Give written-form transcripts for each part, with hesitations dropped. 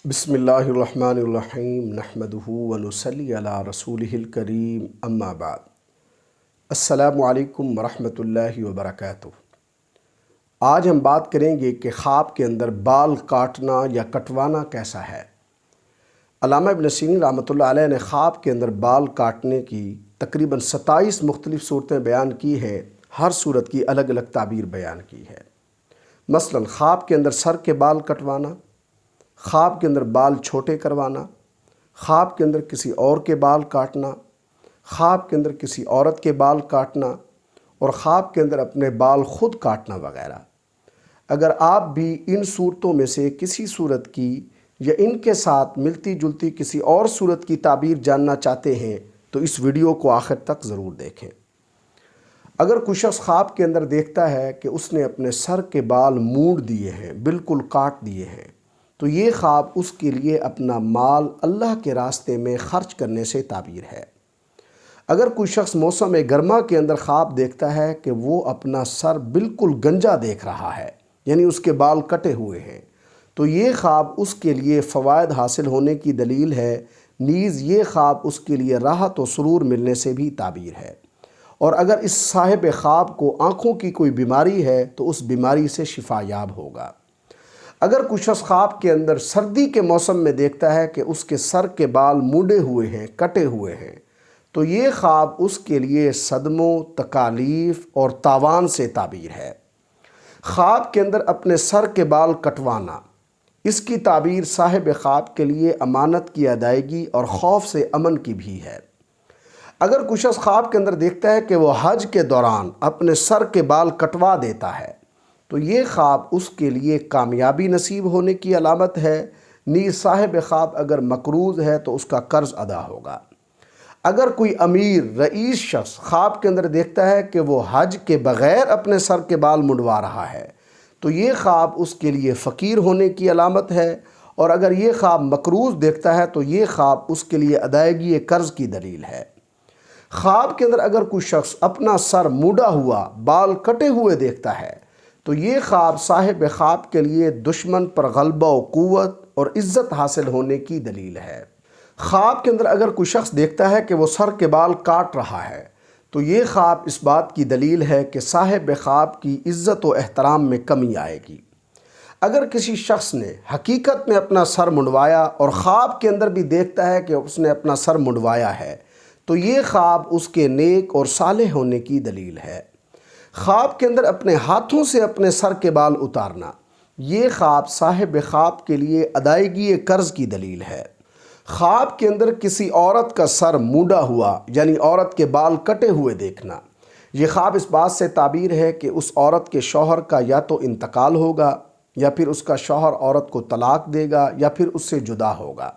بسم اللہ الرحمن الرحیم نحمدہ ونصلی علی رسولہ الکریم اما بعد۔ السلام علیکم ورحمۃ اللہ وبرکاتہ۔ آج ہم بات کریں گے کہ خواب کے اندر بال کاٹنا یا کٹوانا کیسا ہے۔ علامہ ابن سیرین رحمۃ اللہ علیہ نے خواب کے اندر بال کاٹنے کی تقریباً 27 مختلف صورتیں بیان کی ہیں، ہر صورت کی الگ الگ تعبیر بیان کی ہے۔ مثلاً خواب کے اندر سر کے بال کٹوانا، خواب کے اندر بال چھوٹے کروانا، خواب کے اندر کسی اور کے بال کاٹنا، خواب کے اندر کسی عورت کے بال کاٹنا، اور خواب کے اندر اپنے بال خود کاٹنا وغیرہ۔ اگر آپ بھی ان صورتوں میں سے کسی صورت کی یا ان کے ساتھ ملتی جلتی کسی اور صورت کی تعبیر جاننا چاہتے ہیں تو اس ویڈیو کو آخر تک ضرور دیکھیں۔ اگر کوئی شخص خواب کے اندر دیکھتا ہے کہ اس نے اپنے سر کے بال مونڈ دیے ہیں، بالکل کاٹ دیے ہیں، تو یہ خواب اس کے لیے اپنا مال اللہ کے راستے میں خرچ کرنے سے تعبیر ہے۔ اگر کوئی شخص موسم گرما کے اندر خواب دیکھتا ہے کہ وہ اپنا سر بالکل گنجا دیکھ رہا ہے، یعنی اس کے بال کٹے ہوئے ہیں، تو یہ خواب اس کے لیے فوائد حاصل ہونے کی دلیل ہے، نیز یہ خواب اس کے لیے راحت و سرور ملنے سے بھی تعبیر ہے۔ اور اگر اس صاحب خواب کو آنکھوں کی کوئی بیماری ہے تو اس بیماری سے شفا یاب ہوگا۔ اگر کوئی شخص خواب کے اندر سردی کے موسم میں دیکھتا ہے کہ اس کے سر کے بال مونڈے ہوئے ہیں، کٹے ہوئے ہیں، تو یہ خواب اس کے لیے صدموں، تکالیف اور تاوان سے تعبیر ہے۔ خواب کے اندر اپنے سر کے بال کٹوانا، اس کی تعبیر صاحب خواب کے لیے امانت کی ادائیگی اور خوف سے امن کی بھی ہے۔ اگر کوئی شخص خواب کے اندر دیکھتا ہے کہ وہ حج کے دوران اپنے سر کے بال کٹوا دیتا ہے تو یہ خواب اس کے لیے کامیابی نصیب ہونے کی علامت ہے، نیز صاحب خواب اگر مقروض ہے تو اس کا قرض ادا ہوگا۔ اگر کوئی امیر رئیس شخص خواب کے اندر دیکھتا ہے کہ وہ حج کے بغیر اپنے سر کے بال منڈوا رہا ہے تو یہ خواب اس کے لیے فقیر ہونے کی علامت ہے، اور اگر یہ خواب مقروض دیکھتا ہے تو یہ خواب اس کے لیے ادائیگی قرض کی دلیل ہے۔ خواب کے اندر اگر کوئی شخص اپنا سر مونڈا ہوا، بال کٹے ہوئے دیکھتا ہے تو یہ خواب صاحب خواب کے لیے دشمن پر غلبہ و قوت اور عزت حاصل ہونے کی دلیل ہے۔ خواب کے اندر اگر کوئی شخص دیکھتا ہے کہ وہ سر کے بال کاٹ رہا ہے تو یہ خواب اس بات کی دلیل ہے کہ صاحب خواب کی عزت و احترام میں کمی آئے گی۔ اگر کسی شخص نے حقیقت میں اپنا سر منڈوایا اور خواب کے اندر بھی دیکھتا ہے کہ اس نے اپنا سر منڈوایا ہے تو یہ خواب اس کے نیک اور صالح ہونے کی دلیل ہے۔ خواب کے اندر اپنے ہاتھوں سے اپنے سر کے بال اتارنا، یہ خواب صاحب خواب کے لیے ادائیگی قرض کی دلیل ہے۔ خواب کے اندر کسی عورت کا سر مونڈا ہوا، یعنی عورت کے بال کٹے ہوئے دیکھنا، یہ خواب اس بات سے تعبیر ہے کہ اس عورت کے شوہر کا یا تو انتقال ہوگا یا پھر اس کا شوہر عورت کو طلاق دے گا یا پھر اس سے جدا ہوگا۔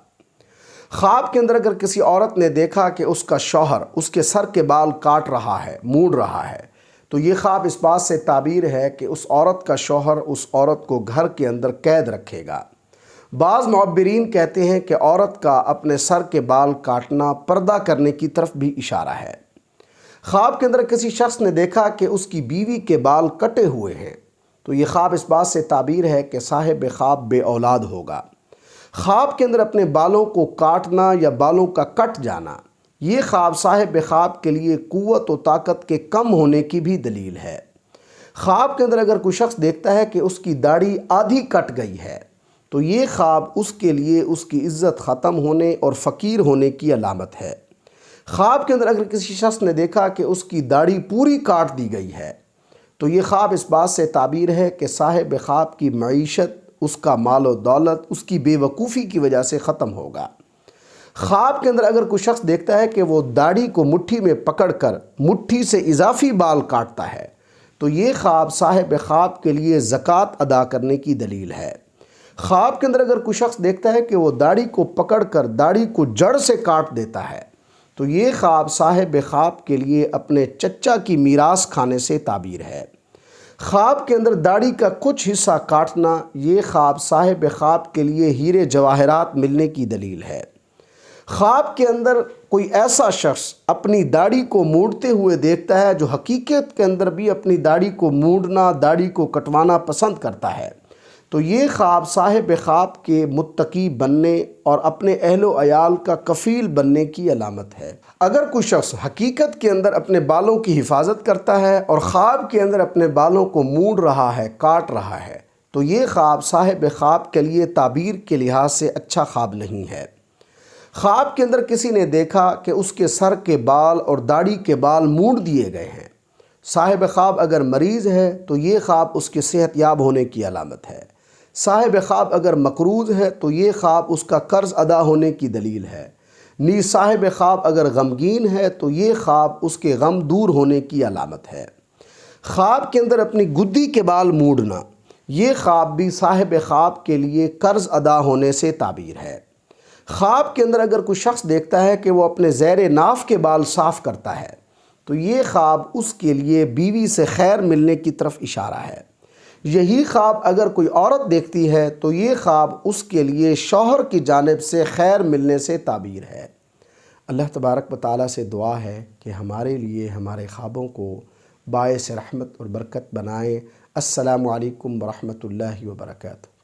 خواب کے اندر اگر کسی عورت نے دیکھا کہ اس کا شوہر اس کے سر کے بال کاٹ رہا ہے، مونڈ رہا ہے، تو یہ خواب اس بات سے تعبیر ہے کہ اس عورت کا شوہر اس عورت کو گھر کے اندر قید رکھے گا۔ بعض معبرین کہتے ہیں کہ عورت کا اپنے سر کے بال کاٹنا پردہ کرنے کی طرف بھی اشارہ ہے۔ خواب کے اندر کسی شخص نے دیکھا کہ اس کی بیوی کے بال کٹے ہوئے ہیں تو یہ خواب اس بات سے تعبیر ہے کہ صاحب خواب بے اولاد ہوگا۔ خواب کے اندر اپنے بالوں کو کاٹنا یا بالوں کا کٹ جانا، یہ خواب صاحب خواب کے لیے قوت و طاقت کے کم ہونے کی بھی دلیل ہے۔ خواب کے اندر اگر کوئی شخص دیکھتا ہے کہ اس کی داڑھی آدھی کٹ گئی ہے تو یہ خواب اس کے لیے اس کی عزت ختم ہونے اور فقیر ہونے کی علامت ہے۔ خواب کے اندر اگر کسی شخص نے دیکھا کہ اس کی داڑھی پوری کاٹ دی گئی ہے تو یہ خواب اس بات سے تعبیر ہے کہ صاحب خواب کی معیشت، اس کا مال و دولت اس کی بے وقوفی کی وجہ سے ختم ہوگا۔ خواب کے اندر اگر کوئی شخص دیکھتا ہے کہ وہ داڑھی کو مٹھی میں پکڑ کر مٹھی سے اضافی بال کاٹتا ہے تو یہ خواب صاحب خواب کے لیے زکوٰۃ ادا کرنے کی دلیل ہے۔ خواب کے اندر اگر کوئی شخص دیکھتا ہے کہ وہ داڑھی کو پکڑ کر داڑھی کو جڑ سے کاٹ دیتا ہے تو یہ خواب صاحب خواب کے لیے اپنے چچا کی میراث کھانے سے تعبیر ہے۔ خواب کے اندر داڑھی کا کچھ حصہ کاٹنا، یہ خواب صاحب خواب کے لیے ہیرے جواہرات ملنے کی دلیل ہے۔ خواب کے اندر کوئی ایسا شخص اپنی داڑھی کو مونڈتے ہوئے دیکھتا ہے جو حقیقت کے اندر بھی اپنی داڑھی کو مونڈنا، داڑھی کو کٹوانا پسند کرتا ہے، تو یہ خواب صاحب خواب کے متقی بننے اور اپنے اہل و عیال کا کفیل بننے کی علامت ہے۔ اگر کوئی شخص حقیقت کے اندر اپنے بالوں کی حفاظت کرتا ہے اور خواب کے اندر اپنے بالوں کو مونڈ رہا ہے، کاٹ رہا ہے، تو یہ خواب صاحب خواب کے لیے تعبیر کے لحاظ سے اچھا خواب نہیں ہے۔ خواب کے اندر کسی نے دیکھا کہ اس کے سر کے بال اور داڑھی کے بال مونڈ دیے گئے ہیں، صاحب خواب اگر مریض ہے تو یہ خواب اس کے صحت یاب ہونے کی علامت ہے۔ صاحب خواب اگر مقروض ہے تو یہ خواب اس کا قرض ادا ہونے کی دلیل ہے۔ نیز صاحب خواب اگر غمگین ہے تو یہ خواب اس کے غم دور ہونے کی علامت ہے۔ خواب کے اندر اپنی گدی کے بال موڑنا، یہ خواب بھی صاحب خواب کے لیے قرض ادا ہونے سے تعبیر ہے۔ خواب کے اندر اگر کوئی شخص دیکھتا ہے کہ وہ اپنے زیر ناف کے بال صاف کرتا ہے تو یہ خواب اس کے لیے بیوی سے خیر ملنے کی طرف اشارہ ہے۔ یہی خواب اگر کوئی عورت دیکھتی ہے تو یہ خواب اس کے لیے شوہر کی جانب سے خیر ملنے سے تعبیر ہے۔ اللہ تبارک و تعالیٰ سے دعا ہے کہ ہمارے لیے ہمارے خوابوں کو باعث رحمت اور برکت بنائے۔ السلام علیکم ورحمۃ اللہ وبرکاتہ۔